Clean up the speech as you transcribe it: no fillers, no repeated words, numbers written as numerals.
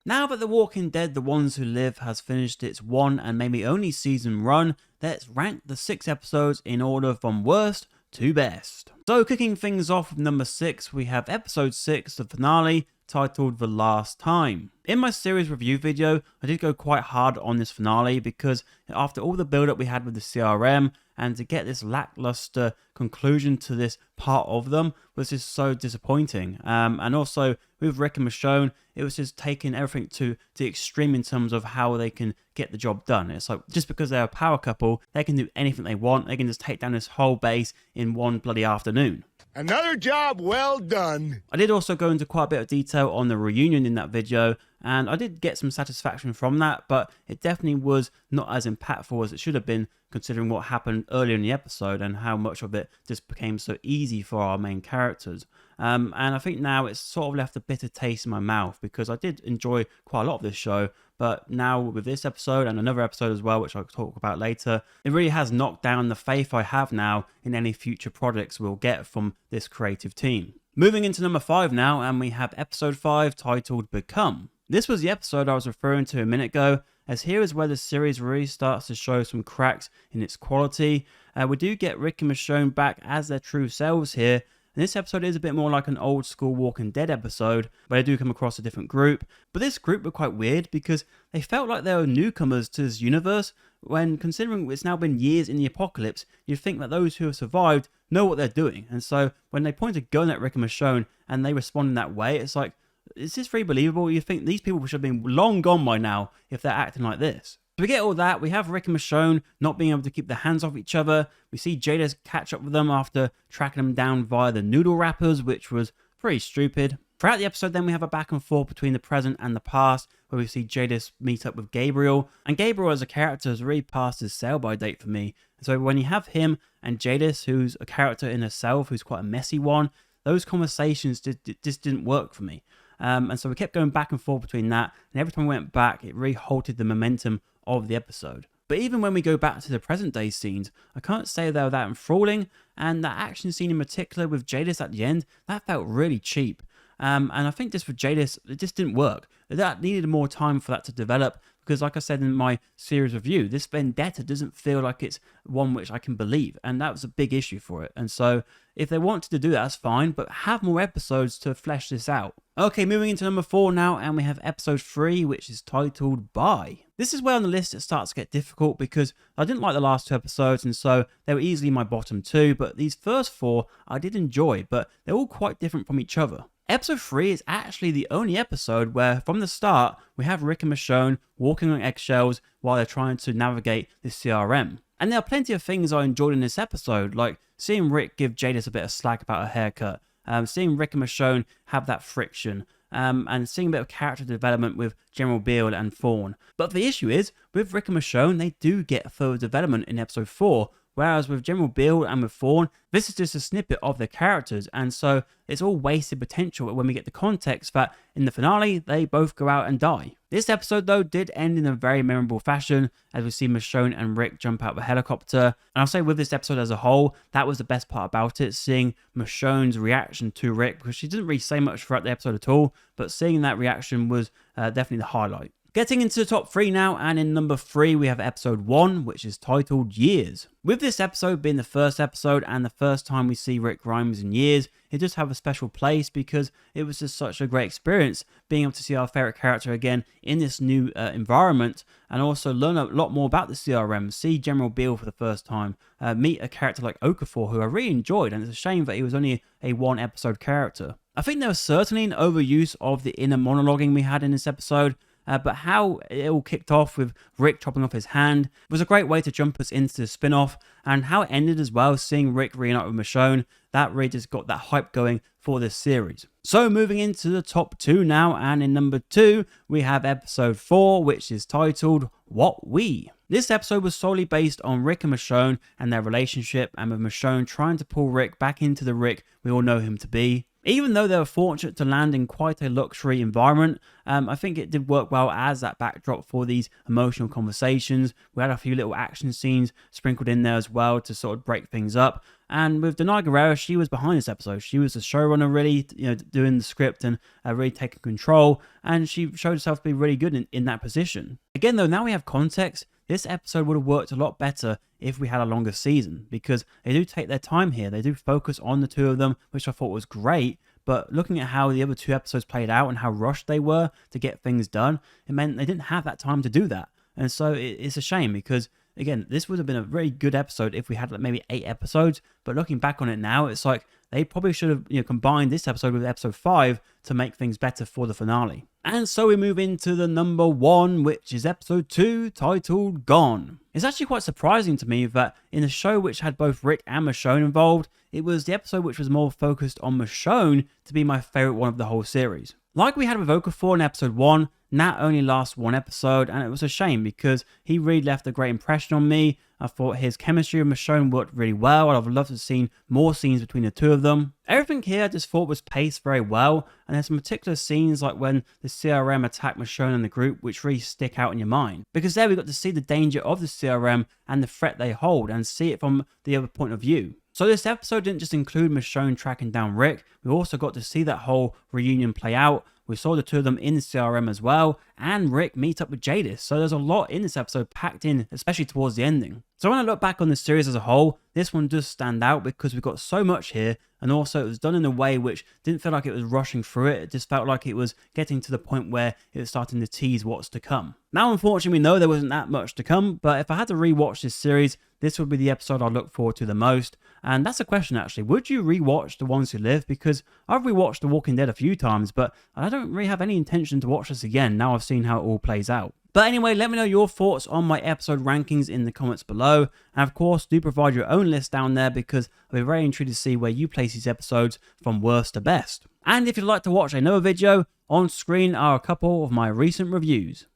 Now that The Walking Dead The Ones Who Live has finished its one and maybe only season run, let's rank the 6 episodes in order from worst to best. So kicking things off with number 6, we have episode 6, the finale, titled The Last Time. In my series review video, I did go quite hard on this finale because after all the build up we had with the CRM, and to get this lackluster conclusion to this part of them was just so disappointing. And also with Rick and Michonne, it was just taking everything to the extreme in terms of how they can get the job done. It's like, just because they're a power couple, they can do anything they want. They can just take down this whole base in one bloody afternoon. Another job well done. I did also go into quite a bit of detail on the reunion in that video, and I did get some satisfaction from that, but it definitely was not as impactful as it should have been, considering what happened earlier in the episode and how much of it just became so easy for our main characters. And I think now it's sort of left a bitter taste in my mouth, because I did enjoy quite a lot of this show, but now with this episode and another episode as well, which I'll talk about later, it really has knocked down the faith I have now in any future projects we'll get from this creative team. Moving into number 5 now, and we have episode 5 titled Become. This was the episode I was referring to a minute ago, as here is where the series really starts to show some cracks in its quality. We do get Rick and Michonne back as their true selves here, and this episode is a bit more like an old school Walking Dead episode, where they do come across a different group. But this group were quite weird because they felt like they were newcomers to this universe, when considering it's now been years in the apocalypse, you'd think that those who have survived know what they're doing. And so when they point a gun at Rick and Michonne and they respond in that way, it's like, is this very believable? You think these people should have been long gone by now if they're acting like this. So we get all that. We have Rick and Michonne not being able to keep their hands off each other. We see Jadis catch up with them after tracking them down via the noodle wrappers, which was pretty stupid. Throughout the episode, then we have a back and forth between the present and the past, where we see Jadis meet up with Gabriel. And Gabriel as a character has really passed his sell-by date for me. So when you have him and Jadis, who's a character in herself, who's quite a messy one, those conversations just didn't work for me. And so we kept going back and forth between that, and every time we went back, it really halted the momentum of the episode. But even when we go back to the present day scenes, I can't say they were that enthralling, and that action scene in particular with Jadis at the end, that felt really cheap. And I think just for Jadis, it just didn't work. That needed more time for that to develop, because like I said in my series review, this vendetta doesn't feel like it's one which I can believe, and that was a big issue for it. And so if they wanted to do that, that's fine, but have more episodes to flesh this out. Okay, moving into number 4 now, and we have episode 3, which is titled Bye. This is where on the list it starts to get difficult, because I didn't like the last 2 episodes, and so they were easily my bottom 2, but these first 4 I did enjoy, but they're all quite different from each other. Episode 3 is actually the only episode where, from the start, we have Rick and Michonne walking on eggshells while they're trying to navigate the CRM. And there are plenty of things I enjoyed in this episode, like seeing Rick give Jadis a bit of slack about her haircut, seeing Rick and Michonne have that friction, and seeing a bit of character development with General Beale and Thorne. But the issue is, with Rick and Michonne, they do get further development in episode 4, whereas with General Beale and with Thorne, this is just a snippet of their characters, and so it's all wasted potential when we get the context that in the finale, they both go out and die. This episode, though, did end in a very memorable fashion, as we see Michonne and Rick jump out of a helicopter. And I'll say with this episode as a whole, that was the best part about it, seeing Michonne's reaction to Rick, because she didn't really say much throughout the episode at all, but seeing that reaction was definitely the highlight. Getting into the top 3 now, and in number 3 we have episode 1, which is titled Years. With this episode being the first episode and the first time we see Rick Grimes in years, it does have a special place because it was just such a great experience being able to see our favourite character again in this new environment, and also learn a lot more about the CRM, see General Beale for the first time, meet a character like Okafor, who I really enjoyed, and it's a shame that he was only a 1 episode character. I think there was certainly an overuse of the inner monologuing we had in this episode, but how it all kicked off with Rick chopping off his hand was a great way to jump us into the spin-off, and how it ended as well, seeing Rick reunite with Michonne, that really just got that hype going for this series. So moving into the top 2 now, and in number 2 we have episode 4, which is titled What We. This episode was solely based on Rick and Michonne and their relationship, and with Michonne trying to pull Rick back into the Rick we all know him to be. Even though they were fortunate to land in quite a luxury environment, I think it did work well as that backdrop for these emotional conversations. We had a few little action scenes sprinkled in there as well to sort of break things up. And with Danai Gurira, she was behind this episode. She was the showrunner, really, doing the script and really taking control. And she showed herself to be really good in that position. Again, though, now we have context. This episode would have worked a lot better if we had a longer season, because they do take their time here. They do focus on the two of them, which I thought was great. But looking at how the other two episodes played out and how rushed they were to get things done, it meant they didn't have that time to do that. And so it's a shame because, again, this would have been a very good episode if we had like maybe 8 episodes. But looking back on it now, it's like they probably should have combined this episode with episode 5 to make things better for the finale. And so we move into the number 1, which is episode 2, titled Gone. It's actually quite surprising to me that in a show which had both Rick and Michonne involved, it was the episode which was more focused on Michonne to be my favourite one of the whole series. Like we had with Okafor in episode 1, Nat only lasts 1 episode, and it was a shame because he really left a great impression on me. I thought his chemistry with Michonne worked really well. I'd have loved to have seen more scenes between the two of them. Everything here I just thought was paced very well, and there's some particular scenes like when the CRM attacked Michonne and the group which really stick out in your mind. Because there we got to see the danger of the CRM and the threat they hold and see it from the other point of view. So this episode didn't just include Michonne tracking down Rick, we also got to see that whole reunion play out. We saw the two of them in the CRM as well, and Rick meet up with Jadis. So there's a lot in this episode packed in, especially towards the ending. So when I look back on the series as a whole, this one does stand out because we've got so much here, and also it was done in a way which didn't feel like it was rushing through it. It just felt like it was getting to the point where it was starting to tease what's to come. Now, unfortunately, we know there wasn't that much to come, but if I had to rewatch this series, this would be the episode I look forward to the most. And that's a question, actually. Would you rewatch The Ones Who Live? Because I've rewatched The Walking Dead a few times, but I don't really have any intention to watch this again now I've seen how it all plays out. But anyway, let me know your thoughts on my episode rankings in the comments below. And of course, do provide your own list down there because I'll be very intrigued to see where you place these episodes from worst to best. And if you'd like to watch another video, on screen are a couple of my recent reviews.